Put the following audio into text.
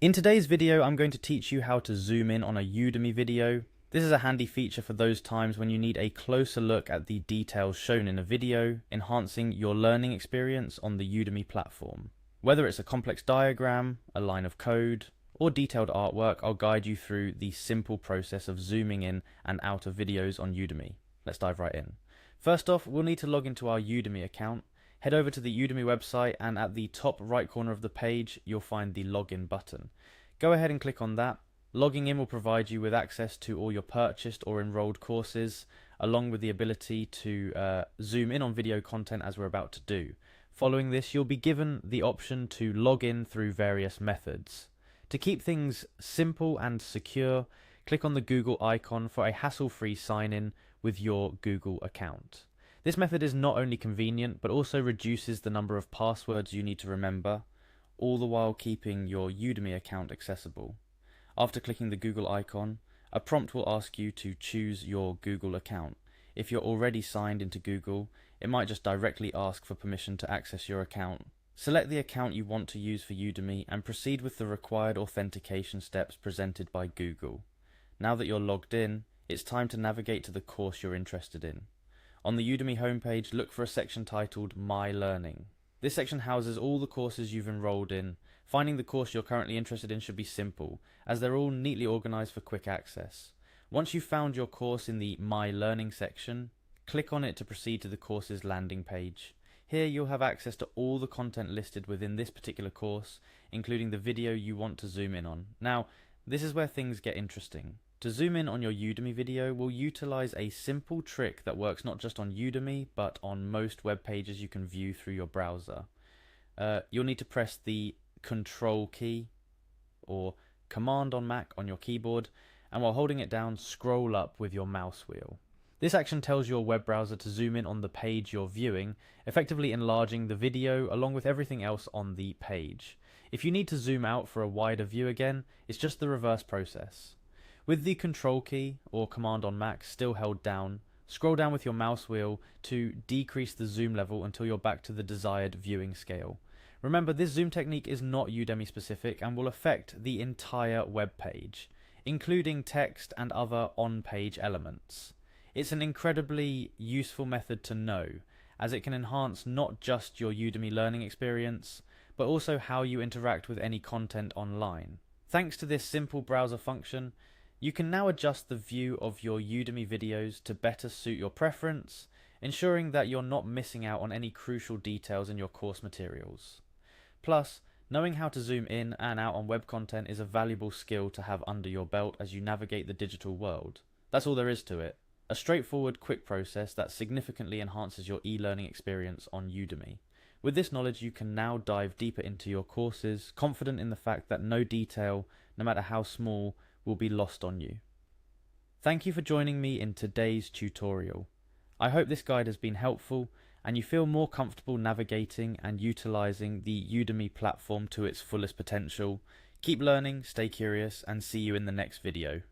In today's video, I'm going to teach you how to zoom in on a Udemy video. This is a handy feature for those times when you need a closer look at the details shown in a video, enhancing your learning experience on the Udemy platform. Whether it's a complex diagram, a line of code, or detailed artwork, I'll guide you through the simple process of zooming in and out of videos on Udemy. Let's dive right in. First off, we'll need to log into our Udemy account. Head over to the Udemy website, and at the top right corner of the page, you'll find the login button. Go ahead and click on that. Logging in will provide you with access to all your purchased or enrolled courses, along with the ability to zoom in on video content as we're about to do. Following this, you'll be given the option to log in through various methods. To keep things simple and secure, click on the Google icon for a hassle-free sign-in with your Google account. This method is not only convenient, but also reduces the number of passwords you need to remember, all the while keeping your Udemy account accessible. After clicking the Google icon, a prompt will ask you to choose your Google account. If you're already signed into Google, it might just directly ask for permission to access your account. Select the account you want to use for Udemy and proceed with the required authentication steps presented by Google. Now that you're logged in, it's time to navigate to the course you're interested in. On the Udemy homepage, look for a section titled My Learning. This section houses all the courses you've enrolled in. Finding the course you're currently interested in should be simple, as they're all neatly organized for quick access. Once you've found your course in the My Learning section, click on it to proceed to the course's landing page. Here you'll have access to all the content listed within this particular course, including the video you want to zoom in on. Now, this is where things get interesting. To zoom in on your Udemy video, we'll utilize a simple trick that works not just on Udemy, but on most web pages you can view through your browser. You'll need to press the Control key or Command on Mac on your keyboard, and while holding it down, scroll up with your mouse wheel. This action tells your web browser to zoom in on the page you're viewing, effectively enlarging the video along with everything else on the page. If you need to zoom out for a wider view again, it's just the reverse process. With the Control key or Command on Mac still held down, scroll down with your mouse wheel to decrease the zoom level until you're back to the desired viewing scale. Remember, this zoom technique is not Udemy specific and will affect the entire web page, including text and other on-page elements. It's an incredibly useful method to know, as it can enhance not just your Udemy learning experience, but also how you interact with any content online. Thanks to this simple browser function, you can now adjust the view of your Udemy videos to better suit your preference, ensuring that you're not missing out on any crucial details in your course materials. Plus, knowing how to zoom in and out on web content is a valuable skill to have under your belt as you navigate the digital world. That's all there is to it. A straightforward, quick process that significantly enhances your e-learning experience on Udemy. With this knowledge, you can now dive deeper into your courses, confident in the fact that no detail, no matter how small, will be lost on you. Thank you for joining me in today's tutorial. I hope this guide has been helpful and you feel more comfortable navigating and utilizing the Udemy platform to its fullest potential. Keep learning, stay curious, and see you in the next video.